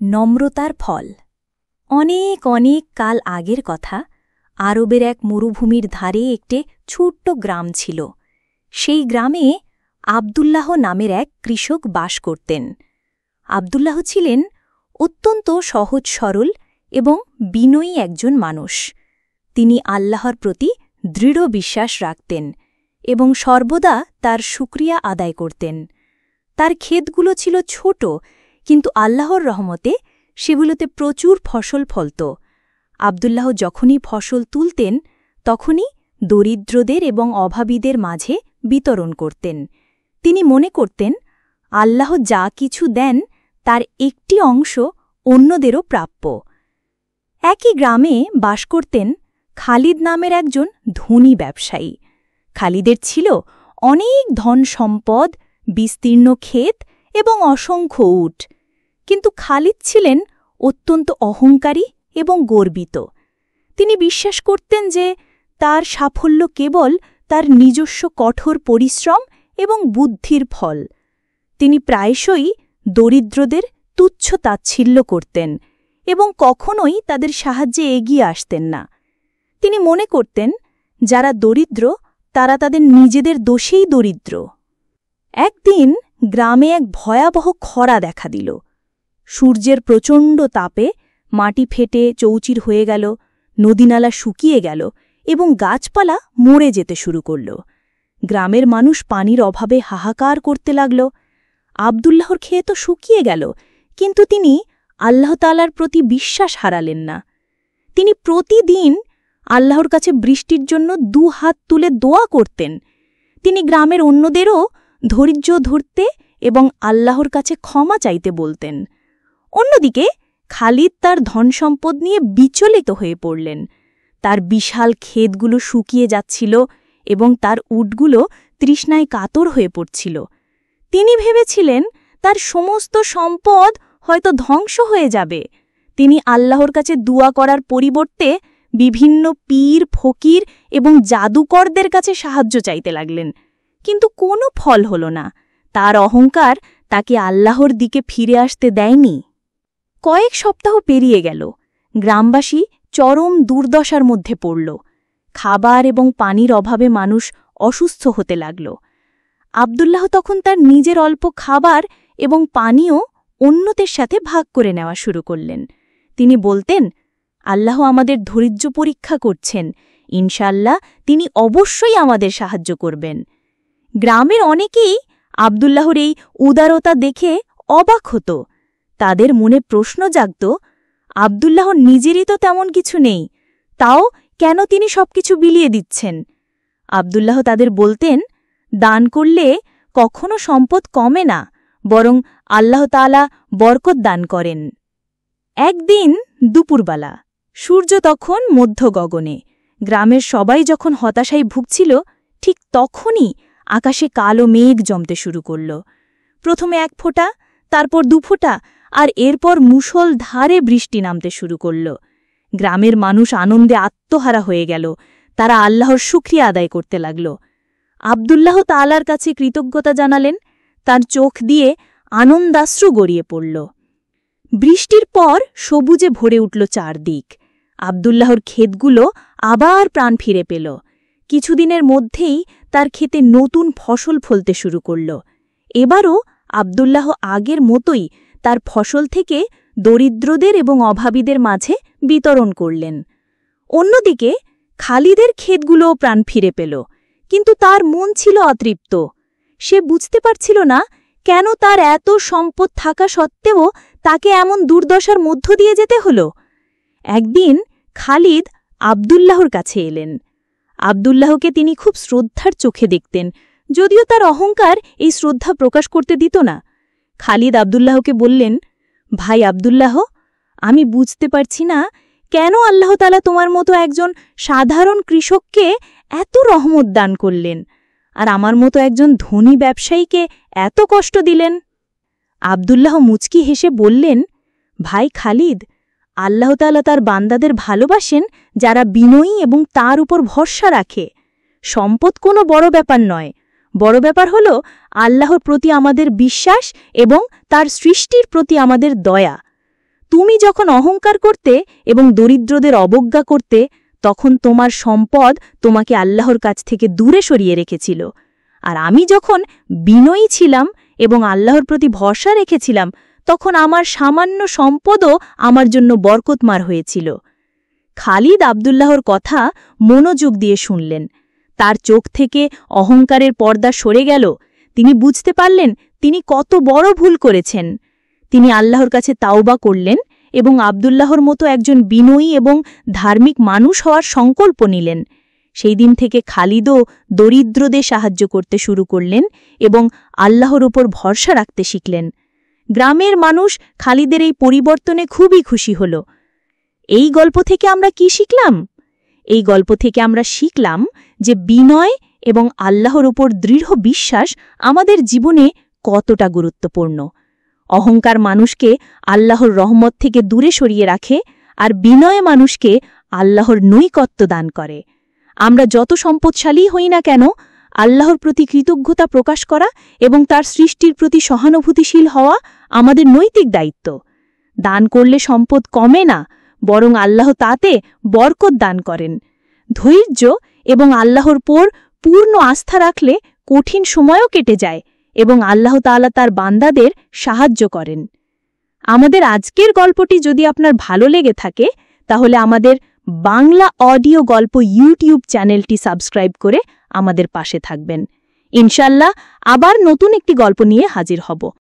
নম্রতার ফল। অনেক অনেক কাল আগের কথা, আরবের এক মরুভূমির ধারে একটি ছোট্ট গ্রাম ছিল। সেই গ্রামে আবদুল্লাহ নামের এক কৃষক বাস করতেন। আবদুল্লাহ ছিলেন অত্যন্ত সহজ সরল এবং বিনয়ী একজন মানুষ। তিনি আল্লাহর প্রতি দৃঢ় বিশ্বাস রাখতেন এবং সর্বদা তার শুকরিয়া আদায় করতেন। তার ক্ষেতগুলো ছিল ছোট, কিন্তু আল্লাহর রহমতে সেগুলোতে প্রচুর ফসল ফলত। আবদুল্লাহ যখনই ফসল তুলতেন তখনই দরিদ্রদের এবং অভাবীদের মাঝে বিতরণ করতেন। তিনি মনে করতেন, আল্লাহ যা কিছু দেন তার একটি অংশ অন্যদেরও প্রাপ্য। একই গ্রামে বাস করতেন খালিদ নামের একজন ধনী ব্যবসায়ী। খালিদের ছিল অনেক ধন সম্পদ, বিস্তীর্ণ ক্ষেত এবং অসংখ্য উট। কিন্তু খালিদ ছিলেন অত্যন্ত অহংকারী এবং গর্বিত। তিনি বিশ্বাস করতেন যে তার সাফল্য কেবল তার নিজস্ব কঠোর পরিশ্রম এবং বুদ্ধির ফল। তিনি প্রায়শই দরিদ্রদের তুচ্ছ তাচ্ছিল্য করতেন এবং কখনোই তাদের সাহায্যে এগিয়ে আসতেন না। তিনি মনে করতেন, যারা দরিদ্র তারা তাদের নিজেদের দোষেই দরিদ্র। একদিন গ্রামে এক ভয়াবহ খরা দেখা দিল। সূর্যের প্রচণ্ড তাপে মাটি ফেটে চৌচির হয়ে গেল, নদীনালা শুকিয়ে গেল এবং গাছপালা মরে যেতে শুরু করল। গ্রামের মানুষ পানির অভাবে হাহাকার করতে লাগল। আবদুল্লাহর ক্ষেত তো শুকিয়ে গেল, কিন্তু তিনি আল্লাহ তাআলার প্রতি বিশ্বাস হারালেন না। তিনি প্রতিদিন আল্লাহর কাছে বৃষ্টির জন্য 2 হাত তুলে দোয়া করতেন। তিনি গ্রামের অন্যদেরও ধৈর্য ধরতে এবং আল্লাহর কাছে ক্ষমা চাইতে বলতেন। অন্যদিকে খালিদ তার ধনসম্পদ নিয়ে বিচলিত হয়ে পড়লেন। তার বিশাল ক্ষেতগুলো শুকিয়ে যাচ্ছিল এবং তার উটগুলো তৃষ্ণায় কাতর হয়ে পড়ছিল। তিনি ভেবেছিলেন তার সমস্ত সম্পদ হয়তো ধ্বংস হয়ে যাবে। তিনি আল্লাহর কাছে দুয়া করার পরিবর্তে বিভিন্ন পীর, ফকির এবং জাদুকরদের কাছে সাহায্য চাইতে লাগলেন, কিন্তু কোনো ফল হল না। তার অহংকার তাকে আল্লাহর দিকে ফিরে আসতে দেয়নি। কয়েক সপ্তাহ পেরিয়ে গেল। গ্রামবাসী চরম দুর্দশার মধ্যে পড়ল। খাবার এবং পানির অভাবে মানুষ অসুস্থ হতে লাগল। আবদুল্লাহ তখন তার নিজের অল্প খাবার এবং পানীয় অন্যদের সাথে ভাগ করে নেওয়া শুরু করলেন। তিনি বলতেন, আল্লাহ আমাদের ধৈর্য পরীক্ষা করছেন, ইনশাআল্লাহ তিনি অবশ্যই আমাদের সাহায্য করবেন। গ্রামের অনেকেই আবদুল্লাহর এই উদারতা দেখে অবাক হতো। তাদের মনে প্রশ্ন জাগত, আবদুল্লাহর নিজেরই তো তেমন কিছু নেই, তাও কেন তিনি সবকিছু বিলিয়ে দিচ্ছেন? আবদুল্লাহ তাদের বলতেন, দান করলে কখনো সম্পদ কমে না, বরং আল্লাহ তাআলা বরকত দান করেন। একদিন দুপুরবেলা, সূর্য তখন মধ্য গগনে। গ্রামের সবাই যখন হতাশায় ভুগছিল, ঠিক তখনই আকাশে কালো মেঘ জমতে শুরু করল। প্রথমে 1 ফোঁটা, তারপর 2 ফোঁটা, আর এরপর মুষলধারে বৃষ্টি নামতে শুরু করল। গ্রামের মানুষ আনন্দে আত্মহারা হয়ে গেল। তারা আল্লাহর শুকরিয়া আদায় করতে লাগল। আবদুল্লাহ তাআলার কাছে কৃতজ্ঞতা জানালেন। তার চোখ দিয়ে আনন্দাশ্রু গড়িয়ে পড়ল। বৃষ্টির পর সবুজে ভরে উঠল চারদিক। আবদুল্লাহর ক্ষেতগুলো আবার প্রাণ ফিরে পেল। কিছুদিনের মধ্যেই তার ক্ষেতে নতুন ফসল ফলতে শুরু করল। এবারও আবদুল্লাহ আগের মতোই তার ফসল থেকে দরিদ্রদের এবং অভাবীদের মাঝে বিতরণ করলেন। অন্যদিকে খালিদের ক্ষেতগুলোও প্রাণ ফিরে পেল, কিন্তু তার মন ছিল অতৃপ্ত। সে বুঝতে পারছিল না কেন তার এত সম্পদ থাকা সত্ত্বেও তাকে এমন দুর্দশার মধ্য দিয়ে যেতে হল। একদিন খালিদ আবদুল্লাহর কাছে এলেন। আবদুল্লাহকে তিনি খুব শ্রদ্ধার চোখে দেখতেন, যদিও তার অহংকার এই শ্রদ্ধা প্রকাশ করতে দিত না। খালিদ আবদুল্লাহকে বললেন, ভাই আবদুল্লাহ, আমি বুঝতে পারছি না কেন আল্লাহ তাআলা তোমার মতো একজন সাধারণ কৃষককে এত রহমত দান করলেন, আর আমার মতো একজন ধনী ব্যবসায়ীকে এত কষ্ট দিলেন। আবদুল্লাহ মুচকি হেসে বললেন, ভাই খালিদ, আল্লাহ তাআলা তার বান্দাদের ভালোবাসেন যারা বিনয়ী এবং তার উপর ভরসা রাখে। সম্পদ কোনো বড় ব্যাপার নয়, বড় ব্যাপার হল আল্লাহর প্রতি আমাদের বিশ্বাস এবং তার সৃষ্টির প্রতি আমাদের দয়া। তুমি যখন অহংকার করতে এবং দরিদ্রদের অবজ্ঞা করতে, তখন তোমার সম্পদ তোমাকে আল্লাহর কাছ থেকে দূরে সরিয়ে রেখেছিল। আর আমি যখন বিনয়ী ছিলাম এবং আল্লাহর প্রতি ভরসা রেখেছিলাম, তখন আমার সামান্য সম্পদও আমার জন্য বরকতমার হয়েছিল। খালিদ আব্দুল্লাহর কথা মনোযোগ দিয়ে শুনলেন। তার চোখ থেকে অহংকারের পর্দা সরে গেল। তিনি বুঝতে পারলেন তিনি কত বড় ভুল করেছেন। তিনি আল্লাহর কাছে তাওবা করলেন এবং আব্দুল্লাহর মতো একজন বিনয়ী এবং ধার্মিক মানুষ হওয়ার সংকল্প নিলেন। সেই দিন থেকে খালিদও দরিদ্রদের সাহায্য করতে শুরু করলেন এবং আল্লাহর উপর ভরসা রাখতে শিখলেন। গ্রামের মানুষ খালিদের এই পরিবর্তনে খুবই খুশি হল। এই গল্প থেকে আমরা কি শিখলাম? এই গল্প থেকে আমরা শিখলাম যে বিনয় এবং আল্লাহর উপর দৃঢ় বিশ্বাস আমাদের জীবনে কতটা গুরুত্বপূর্ণ। অহংকার মানুষকে আল্লাহর রহমত থেকে দূরে সরিয়ে রাখে, আর বিনয় মানুষকে আল্লাহর নৈকট্য দান করে। আমরা যত সম্পদশালী হই না কেন, আল্লাহর প্রতি কৃতজ্ঞতা প্রকাশ করা এবং তার সৃষ্টির প্রতি সহানুভূতিশীল হওয়া আমাদের নৈতিক দায়িত্ব। দান করলে সম্পদ কমে না, বরং আল্লাহ তাতে বরকত দান করেন। ধৈর্য এবং আল্লাহর উপর পূর্ণ আস্থা রাখলে কঠিন সময়ও কেটে যায় এবং আল্লাহ তাআলা তার বান্দাদের সাহায্য করেন। আমাদের আজকের গল্পটি যদি আপনার ভালো লেগে থাকে, তাহলে আমাদের বাংলা অডিও গল্প ইউটিউব চ্যানেলটি সাবস্ক্রাইব করে আমাদের পাশে থাকবেন। ইনশাআল্লাহ আবার নতুন একটি গল্প নিয়ে হাজির হব।